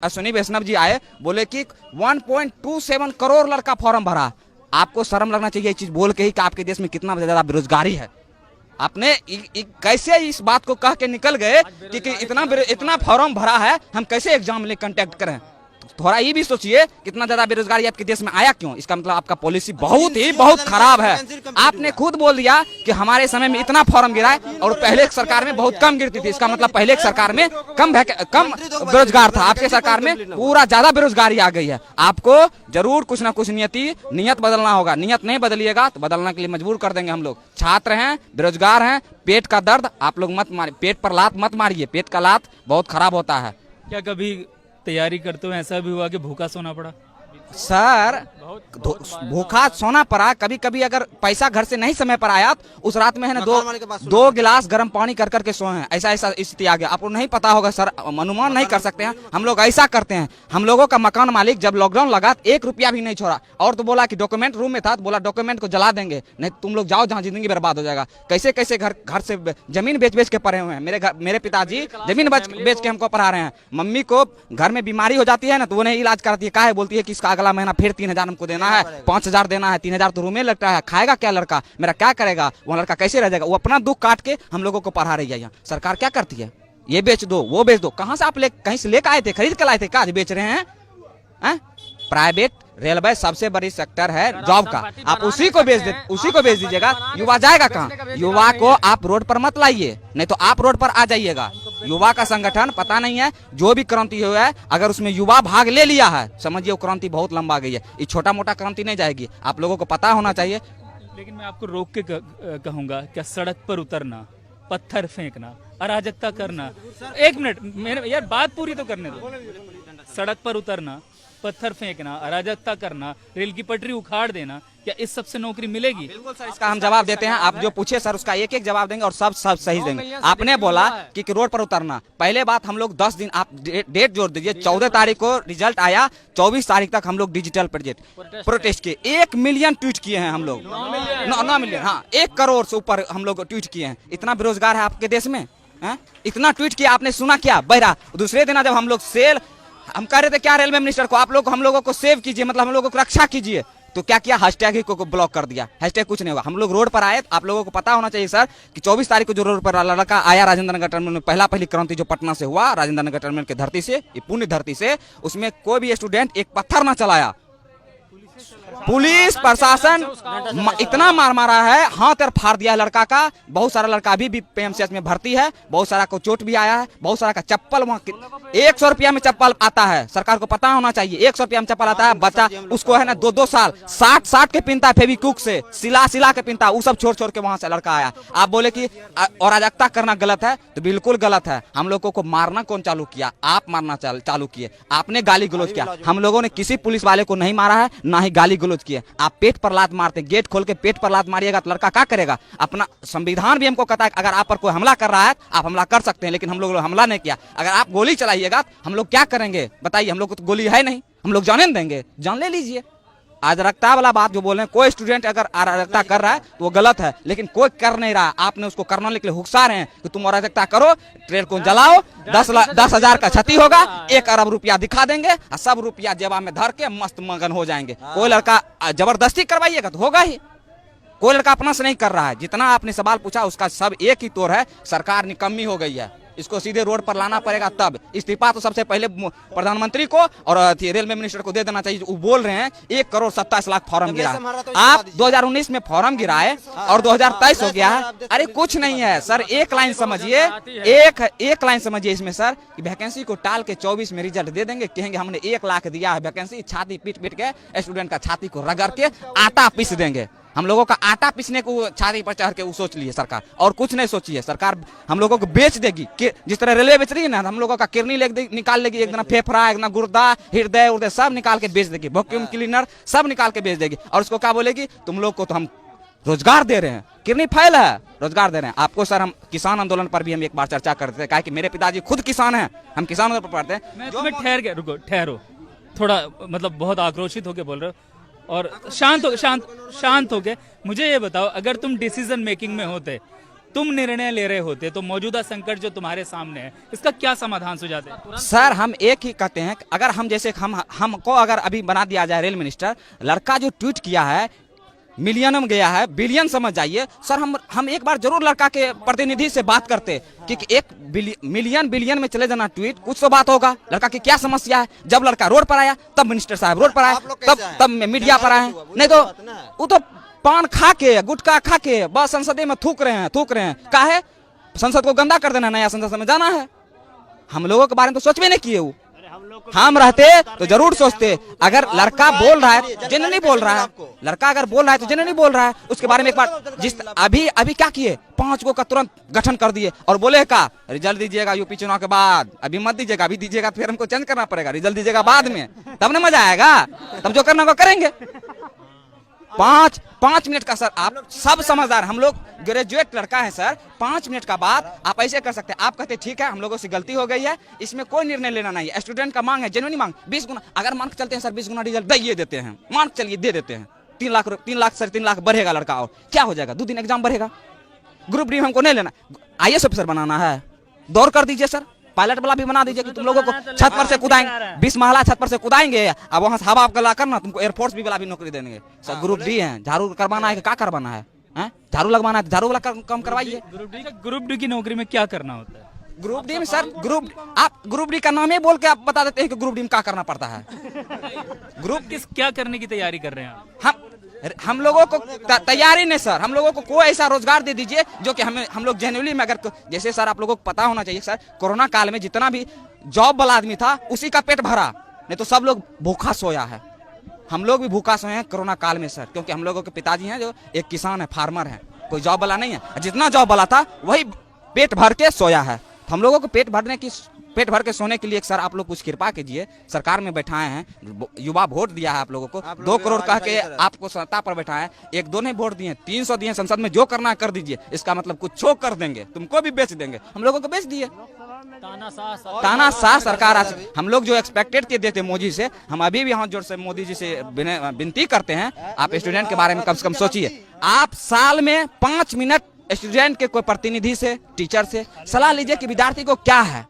अश्विनी वैष्णव जी आए, बोले कि 1.27 करोड़ लड़का फॉर्म भरा। आपको शर्म लगना चाहिए ये चीज बोल के ही कि आपके देश में कितना ज्यादा बेरोजगारी है। आपने कैसे इस बात को कह के निकल गए कि इतना फॉर्म भरा है, हम कैसे एग्जाम ले कंटेक्ट करें। थोड़ा ये भी सोचिए कितना ज्यादा बेरोजगारी आपके देश में आया क्यों। इसका मतलब आपका पॉलिसी बहुत खराब है। आपने खुद बोल दिया कि हमारे समय में इतना फॉर्म गिरा है और पहले एक सरकार में बहुत कम गिरती थी। इसका मतलब पहले एक सरकार में कम बेरोजगार था, आपके सरकार में पूरा ज्यादा बेरोजगारी आ गई है। आपको जरूर कुछ ना कुछ नियत बदलना होगा। नियत नहीं बदलिएगा तो बदलने के लिए मजबूर कर देंगे हम लोग। छात्र हैं, बेरोजगार हैं, पेट का दर्द आप लोग मत मारिए, पेट पर लात मत मारिए, पेट का लात बहुत खराब होता है। क्या कभी तैयारी करते हुए ऐसा भी हुआ कि भूखा सोना पड़ा? सर भूखा सोना पड़ा। कभी कभी अगर पैसा घर से नहीं समय पर आया तो उस रात में है ना दो गिलास गर्म पानी कर करके सोए हैं। ऐसा स्थिति आ गया। आपको नहीं पता होगा सर, अनुमान नहीं कर सकते हैं। हम लोग ऐसा करते हैं, हम लोगों का मकान मालिक जब लॉकडाउन लगा 1 रुपया भी नहीं छोड़ा और तो बोला कि डॉक्यूमेंट रूम में था तो बोला डॉक्यूमेंट को जला देंगे, नहीं तुम लोग जाओ जहाँ जिंदगी बर्बाद हो जाएगा। कैसे कैसे घर से जमीन बेच के पढ़े हुए हैं। मेरे पिताजी जमीन बेच के हमको पढ़ा रहे हैं। मम्मी को घर में बीमारी हो जाती है ना तो वो नहीं इलाज कराती है। काहे बोलती है कि इसका अगला महीना फिर 3,000 हमको देना है, 5,000 देना है, 3,000 तो रूम में लगता है। खाएगा क्या लड़का, मेरा क्या करेगा, वो लड़का कैसे रह जाएगा। वो अपना दुख काट के हम लोगों को पढ़ा रही है। यहाँ सरकार क्या करती है, ये बेच दो वो बेच दो। कहाँ से आप कहीं से लेकर आए थे, खरीद कर लाए थे, क्या बेच रहे हैं? प्राइवेट रेलवे सबसे बड़ी सेक्टर है जॉब का, आप उसी को बेच दीजिएगा। युवा जाएगा कहाँ? युवा को आप रोड पर मत लाइए, नहीं तो आप रोड पर आ जाइएगा। युवा का संगठन पता नहीं है, जो भी क्रांति हुआ है अगर उसमें युवा भाग ले लिया है समझिए वो क्रांति बहुत लंबा गई है। ये छोटा मोटा क्रांति नहीं जाएगी, आप लोगों को पता होना चाहिए। लेकिन मैं आपको रोक के कहूंगा, क्या सड़क पर उतरना, पत्थर फेंकना, अराजकता करना, 1 मिनट यार बात पूरी तो करने दो। सड़क पर उतरना, पत्थर फेंकना, अराजकता करना, रेल की पटरी उखाड़ देना, क्या इस सब से नौकरी मिलेगी? बिल्कुल सर, इसका हम जवाब देते हैं। आप जो पूछे सर उसका एक जवाब देंगे और सब सही देंगे। आपने बोला कि रोड पर उतरना, पहले बात हम लोग 10 दिन, आप डेट जोड़ दीजिए, 14 तारीख को रिजल्ट आया, 24 तारीख तक हम लोग डिजिटल प्रोटेस्ट किए। 1 मिलियन ट्वीट किए हैं हम लोग, 9 मिलियन, हाँ 1 करोड़ से ऊपर हम लोग ट्वीट किए हैं। इतना बेरोजगार है आपके देश में, इतना ट्वीट किया आपने, सुना क्या बहरा? दूसरे दिन जब हम लोग हम कह रहे थे क्या रेलवे मिनिस्टर को, आप लोग हम लोगों को सेव कीजिए, मतलब हम लोगों को रक्षा कीजिए, तो क्या किया, हैशटैग ही को ब्लॉक कर दिया। हैशटैग कुछ नहीं होगा। हम लोग रोड पर आए, आप लोगों को पता होना चाहिए सर कि 24 तारीख को जो रोड पर लड़का आया राजेंद्र नगर टर्मिनल में, पहली क्रांति जो पटना से हुआ, राजेंद्र नगर टर्मिनल की धरती से, ये पुण्य धरती से, उसमें कोई भी स्टूडेंट एक पत्थर ना चलाया। पुलिस प्रशासन इतना मारा है, हाथ और फाड़ दिया है लड़का का। बहुत सारा लड़का अभी भी पीएमसीएच में भर्ती है, बहुत सारा को चोट भी आया है, बहुत सारा का चप्पल वहाँ 100 रुपया में चप्पल आता है। सरकार को पता होना चाहिए 100 रुपया में चप्पल आता है। बच्चा उसको है ना 2-2 साल 60 के पिनता है, फेविक्विक से सिला के पिनता, वो सब छोड़ के वहां से लड़का आया। आप बोले कि अराजकता करना गलत है, तो बिल्कुल गलत है। हम लोगों को मारना कौन चालू किया? आप मारना चालू किए, आपने गाली गलौज किया। हम लोगों ने किसी पुलिस वाले को नहीं मारा है, ना ही गाली गलौज किए। आप पेट पर लात मारते, गेट खोल के पेट पर लात मारिएगा तो लड़का क्या करेगा? अपना संविधान भी हमको कहता है अगर आप पर कोई हमला कर रहा है आप हमला कर सकते हैं, लेकिन हम लोग हमला नहीं किया। अगर आप गोली चलाइएगा हम लोग क्या करेंगे बताइए? हम लोग को तो गोली है नहीं, हम लोग जाने देंगे? जान ले लीजिए। अराजकता वाला बात जो बोल रहे हैं, कोई स्टूडेंट अगर अराजकता कर रहा है तो वो गलत है, लेकिन कोई कर नहीं रहा। आपने उसको करने के लिए हुक्सा रहे हैं कि तुम अराजकता करो, ट्रेन को जलाओ, 10,000 का क्षति होगा, 1 अरब रुपया दिखा देंगे और सब रुपया जेबा में धर के मस्त मगन हो जाएंगे। कोई लड़का जबरदस्ती करवाइएगा तो होगा ही, कोई लड़का अपना से नहीं कर रहा है। जितना आपने सवाल पूछा उसका सब एक ही तोड़ है, सरकार निकम्मी हो गई है। इसको सीधे रोड पर लाना पड़ेगा। तब इस्तीफा तो सबसे पहले प्रधानमंत्री को और रेलवे मिनिस्टर को दे देना चाहिए। वो बोल रहे हैं 1,27,00,000 फॉर्म गिरा। आप 2019 में फॉर्म गिराए और 2023 हो गया है। अरे कुछ नहीं है सर, एक लाइन समझिए, एक लाइन समझिए इसमें सर कि वैकेंसी को टाल के 24 में रिजल्ट दे देंगे, कहेंगे हमने 1 लाख दिया है वैकेंसी, छाती पीट के स्टूडेंट का छाती को रगड़ के आटा पीस देंगे। हम लोगों का आटा पीसने को छाती पर चढ़ के वो सोच लिए सरकार, और कुछ नहीं सोची है सरकार। हम लोगों को बेच देगी, जिस तरह रेलवे बेच रही है ना, हम लोगों का किडनी निकाल लेगी, एक दिन फेफड़ा, एक दिन गुर्दा, हृदय सब निकाल के बेच देगी, वैक्यूम क्लीनर सब निकाल के बेच देगी। और उसको क्या बोलेगी, तुम लोग को तो हम रोजगार दे रहे हैं, किडनी फाइल है, रोजगार दे रहे हैं आपको। सर हम किसान आंदोलन पर भी हम एक बार चर्चा करते थे, कहा कि मेरे पिताजी खुद किसान हैं, हम किसान आंदोलन पर पढ़ते हैं। मैं तुम्हें ठहरो, थोड़ा मतलब बहुत आक्रोशित होकर बोल रहे हो और शांत होके मुझे ये बताओ, अगर तुम डिसीजन मेकिंग में होते तुम निर्णय ले रहे होते तो मौजूदा संकट जो तुम्हारे सामने है इसका क्या समाधान सुझाते? सर हम एक ही कहते हैं कि अगर हम जैसे हमको अगर अभी बना दिया जाए रेल मिनिस्टर, लड़का जो ट्वीट किया है मिलियन में गया है, बिलियन समझ जाइए सर। हम एक बार जरूर लड़का के प्रतिनिधि से बात करते कि एक मिलियन बिलियन में चले जाना ट्वीट, कुछ तो बात होगा। लड़का की क्या समस्या है? जब लड़का रोड पर आया तब मिनिस्टर साहब रोड पर आए, तब मीडिया पर आए। नहीं तो वो तो पान खा के गुटखा खा के बस संसद में थूक रहे हैं। काहे? संसद को गंदा कर देना, नया संसद में जाना है। हम लोगों के बारे में तो सोच भी नहीं किए। वो हम रहते तो जरूर सोचते। अगर लड़का बोल रहा है, जेन्युइनली बोल रहा है, लड़का अगर बोल रहा है तो जेन्युइनली बोल रहा है, उसके बारे में एक बार जिस अभी क्या किए, 5 गो का तुरंत गठन कर दिए और बोले का रिजल्ट दीजिएगा यूपी चुनाव के बाद, अभी मत दीजिएगा, अभी दीजिएगा फिर हमको चेंज करना पड़ेगा, रिजल्ट दीजिएगा बाद में, तब ना मजा आएगा, तब जो करना वो करेंगे। 5 मिनट का सर, आप सब समझदार, हम लोग ग्रेजुएट लड़का है सर। 5 मिनट का बात आप ऐसे कर सकते हैं। आप कहते ठीक है हम लोगों से गलती हो गई है, इसमें कोई निर्णय लेना नहीं है, स्टूडेंट का मांग है, जेन्युइन मांग 20 गुना। अगर मान के चलते हैं सर 20 गुना रिजल्ट दे देते हैं, मान के चलिए दे देते हैं, 3 लाख सर 3 लाख बढ़ेगा लड़का, और क्या हो जाएगा? 2 दिन एग्जाम बढ़ेगा। ग्रुप डी हमको नहीं लेना, IAS ऑफिसर बनाना है, दौड़ कर दीजिए सर, पायलट वाला भी बना दीजिए कि तुम लोगों को छत पर से कूदाएंगे, 20 महला छत पर से कूदाएंगे, अब वहां से हवा गला करना, तुमको एयरफोर्स भी वाला भी नौकरी देंगे सर। ग्रुप डी है, झाड़ू करवाना है कि क्या करवाना है? झाड़ू लगवाना है, झाड़ू वाला काम करवाइए। ग्रुप डी की नौकरी में क्या करना होता है? ग्रुप डी में सर आप ग्रुप डी का नाम ही बोल के आप बता देते हैं कि ग्रुप डी में क्या करना पड़ता है। क्या करने की तैयारी कर रहे हैं हम लोगों को तैयारी नहीं सर, हम लोगों को कोई ऐसा रोजगार दे दीजिए जो कि हम लोग जेन्युइनली में, अगर जैसे सर आप लोगों को पता होना चाहिए सर, कोरोना काल में जितना भी जॉब वाला आदमी था उसी का पेट भरा, नहीं तो सब लोग भूखा सोया है। हम लोग भी भूखा सोए हैं कोरोना काल में सर, क्योंकि हम लोगों के पिताजी हैं जो एक किसान है, फार्मर है, कोई जॉब वाला नहीं है। जितना जॉब वाला था वही पेट भर के सोया है। तो हम लोगों को पेट भर के सोने के लिए सर आप लोग कुछ कृपा कीजिए। सरकार में बैठाए हैं, युवा वोट दिया है आप लोगों को, 2 करोड़ कह के आपको सत्ता पर बैठाए हैं, 1-2 नहीं वोट दिए, 300 दिए संसद में, जो करना है कर दीजिए। इसका मतलब कुछ कर देंगे, तुमको भी बेच देंगे, हम लोगों को बेच दिए। तानाशाह सरकार आज हम लोग जो एक्सपेक्टेड के देते मोदी से, हम अभी भी हाथ जोड़ से मोदी जी से विनती करते हैं, आप स्टूडेंट के बारे में कम से कम सोचिए। आप साल में 5 मिनट स्टूडेंट के कोई प्रतिनिधि से, टीचर से सलाह लीजिए कि विद्यार्थी को क्या है,